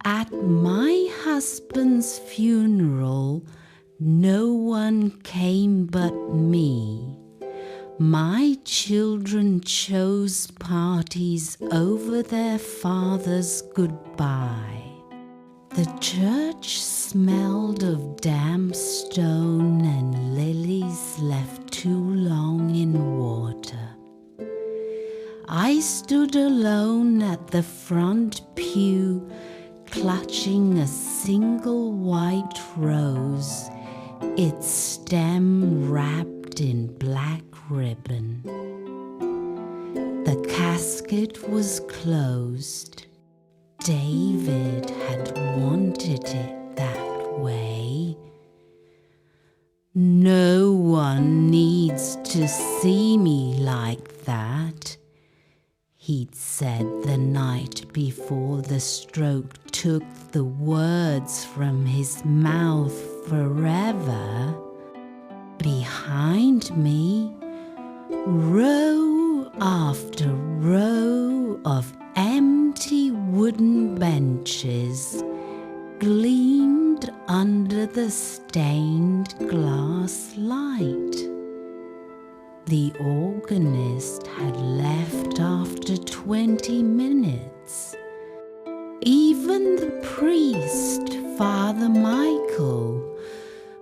At my husband's funeral, no one came but me. My children chose parties over their father's goodbye. The church smelled of damp stone and lilies left too long in water. I stood alone at the front pew, clutching a single white rose, its stem wrapped in black ribbon. The casket was closed. David had wanted it that way. No one needs to see me like that, he'd said the night before the stroke took the words from his mouth forever. Behind me, row after row of empty wooden benches gleamed under the stained glass light. The organist had left after 20 minutes. Even the priest, Father Michael,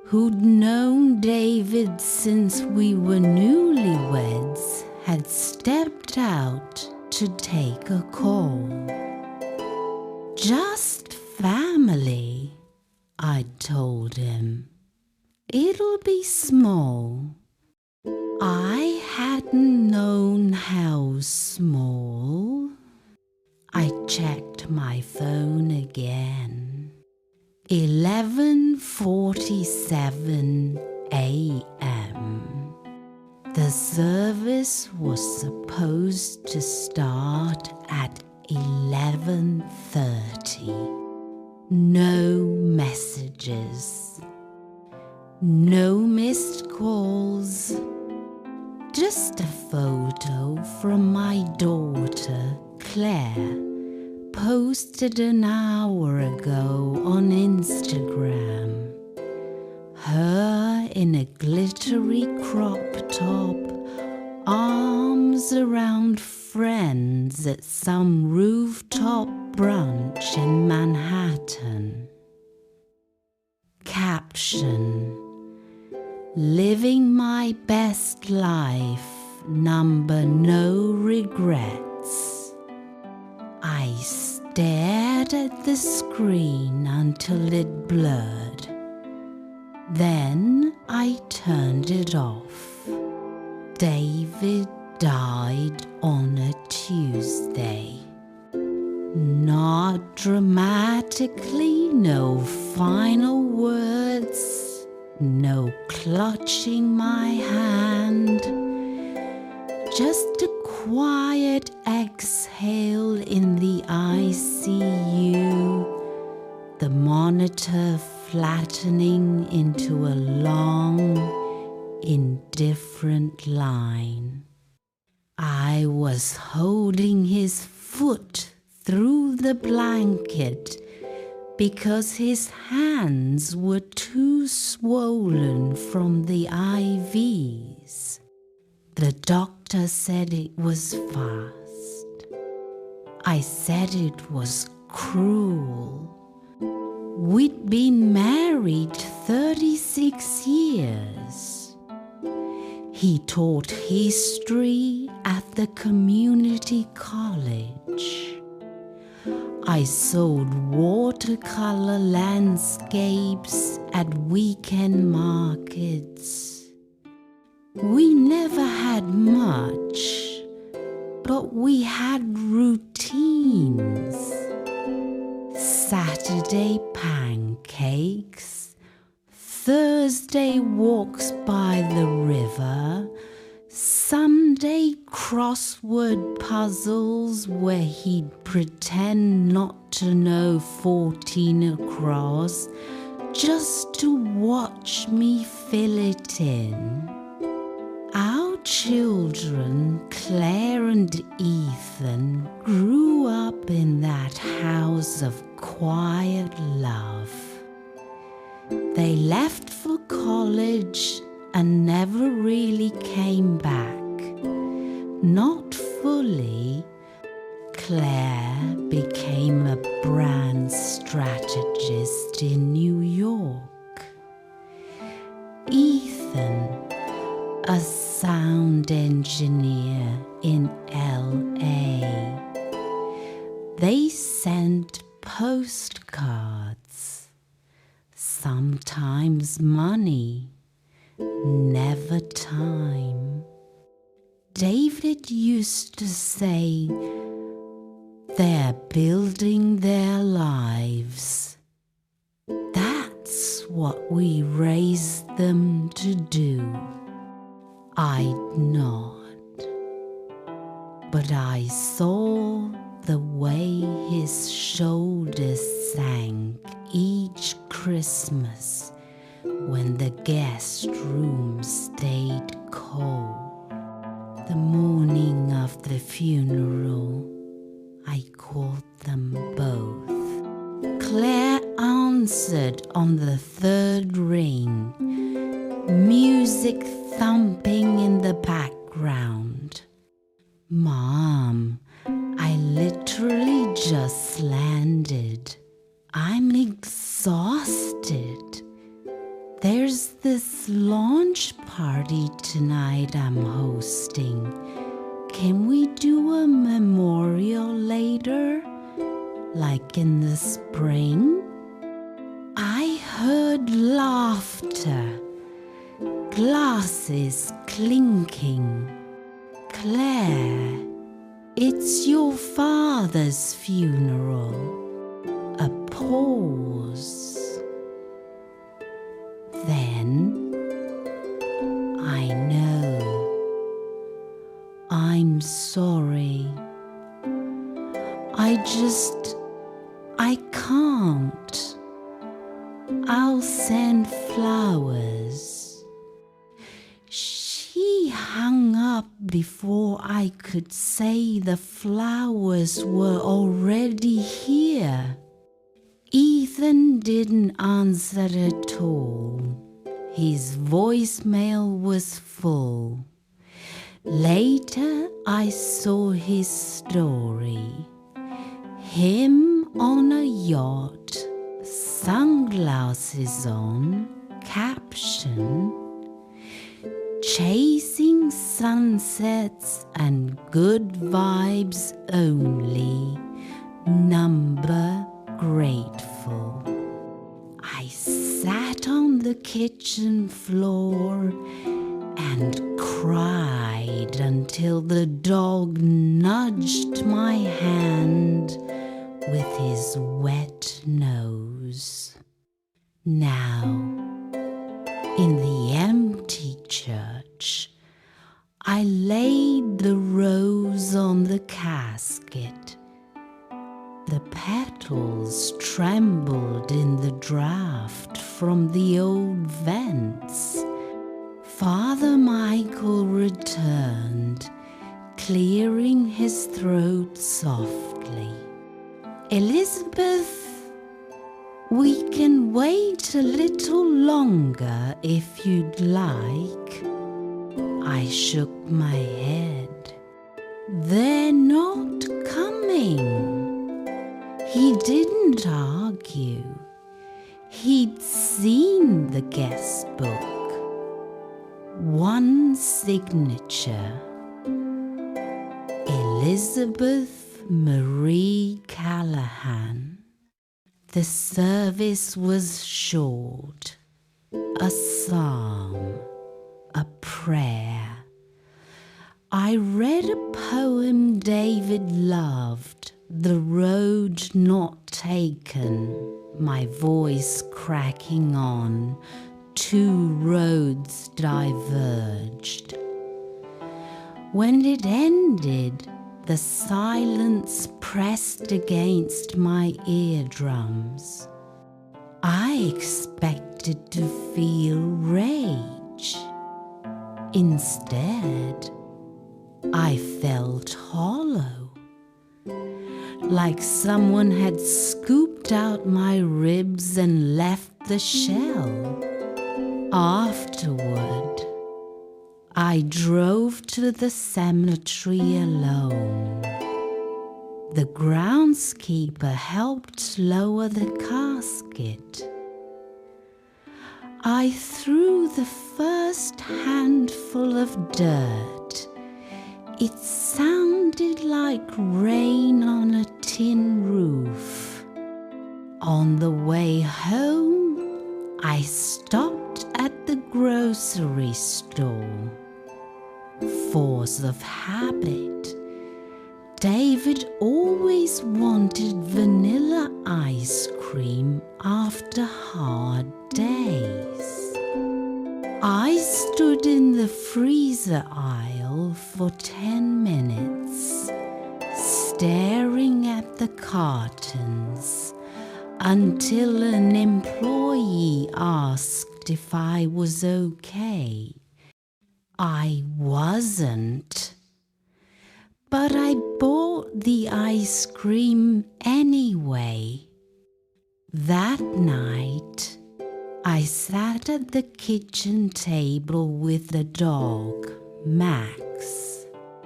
who'd known David since we were newlyweds, had stepped out to take a call. Just family, I'd told him. It'll be small. I hadn't known how small. I checked my phone again. 11:47 a.m. The service was supposed to start at 11:30. No messages. No missed calls. Just a photo from my daughter, Claire, posted an hour ago on Instagram. Her in a glittery crop top, arms around friends at some rooftop brunch in Manhattan. Caption: living my best life, number no regrets. I stared at the screen until it blurred. Then I turned it off. David died on a Tuesday. Not dramatically, no final words, no clutching my hand. Just a quiet exhale in the ICU, the monitor flattening into a long, indifferent line. I was holding his foot through the blanket because his hands were too swollen from the IVs. The doctor said it was fast. I said it was cruel. We'd been married 36 years. He taught history at the community college. I sold watercolor landscapes at weekend markets. We never had much, but we had routines. Saturday pancakes, Thursday walks by the river, Sunday crossword puzzles where he'd pretend not to know 14 across just to watch me fill it in. Our children, Claire and Ethan, grew up in that house of quiet love. They left for college and never really came back. Not fully. Claire became a brand strategist in New York. Ethan, a sound engineer in LA. They sent postcards, sometimes money, never time. David used to say, they're building their lives. That's what we raised them to do. I'd nod, but I saw the way his shoulders sank each Christmas when the guest room stayed cold. The morning of the funeral, I called them both. Claire answered on the third ring, music thumping in the background. Mom, I literally just landed. I'm exhausted. There's this launch party tonight I'm hosting. Can we do a memorial later? Like in the spring? I heard laughter, glasses clinking. Claire, it's your father's funeral. A pause. Then, I know. I'm sorry. I can't. I'll send flowers. She hung up before I could say the flowers were already here. Ethan didn't answer at all. His voicemail was full. Later, I saw his story. Him on a yacht, sunglasses on, caption, chasing sunsets and good vibes only, number grateful. I sat on the kitchen floor and cried until the dog nudged my hand with his wet nose. Now, in the empty church, I laid the rose on the casket. The petals trembled in the draft from the old vents. Father Michael returned, clearing his throat softly. Elizabeth, we can wait a little longer if you'd like. I shook my head. They're not coming. He didn't argue. He'd seen the guest book. One signature. Elizabeth Marie Callahan. The service was short. A psalm. A prayer. I read a poem David loved. The road not taken, my voice cracking on, two roads diverged. When it ended, the silence pressed against my eardrums. I expected to feel rage. Instead, I felt hollow. like someone had scooped out my ribs and left the shell. Afterward, I drove to the cemetery alone. The groundskeeper helped lower the casket. I threw the first handful of dirt. It sounded like rain on a tin roof. On the way home, I stopped at the grocery store. Force of habit. David always wanted vanilla ice cream after hard days. I stood in the freezer aisle for 10 minutes, staring at the cartons until an employee asked if I was okay. I wasn't. But I bought the ice cream anyway. That night, I sat at the kitchen table with the dog, Max,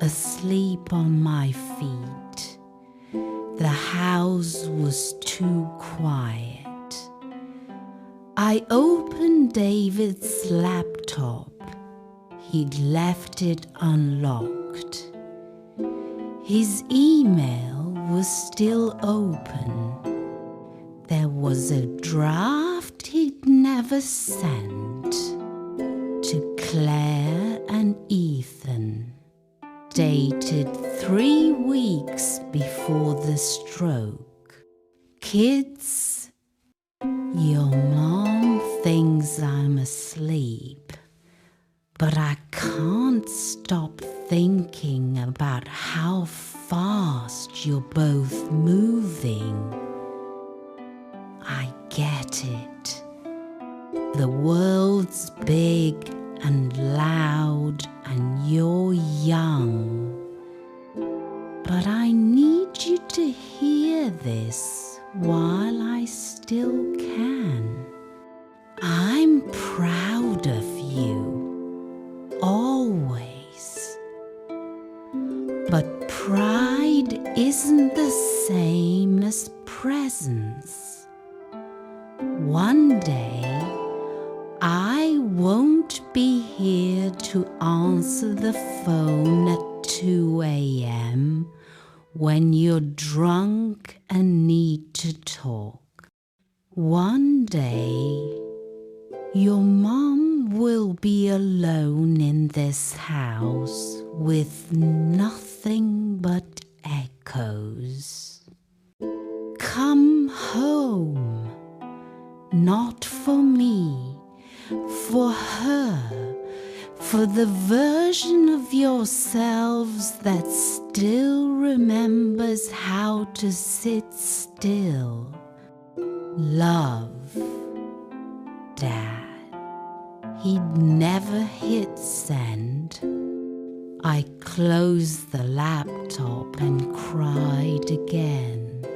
asleep on my feet. The house was too quiet. I opened David's laptop. He'd left it unlocked. His email was still open. There was a draft he'd never sent to Claire and Ethan, dated 3 weeks before the stroke. Kids, your mom thinks I'm asleep, but I can't stop thinking about how fast you're both moving. I get it. The world's big and loud and you're young. But I need you to hear this while I still can. I'm proud of you, always. But pride isn't the same as presence. One day, I won't be here to answer the phone at 2 a.m. when you're drunk and need to talk. One day, your mom will be alone in this house with nothing but echoes. Come home, not for me, for her, for the version of yourselves that still remembers how to sit still. Love, Dad. He'd never hit send. I closed the laptop and cried again.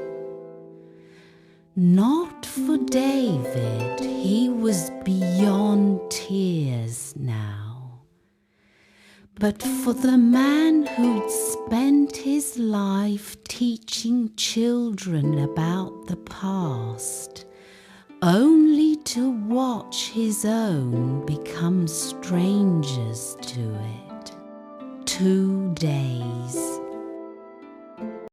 Not for David, he was beyond tears now, but for the man who'd spent his life teaching children about the past, only to watch his own become strangers to it. 2 days,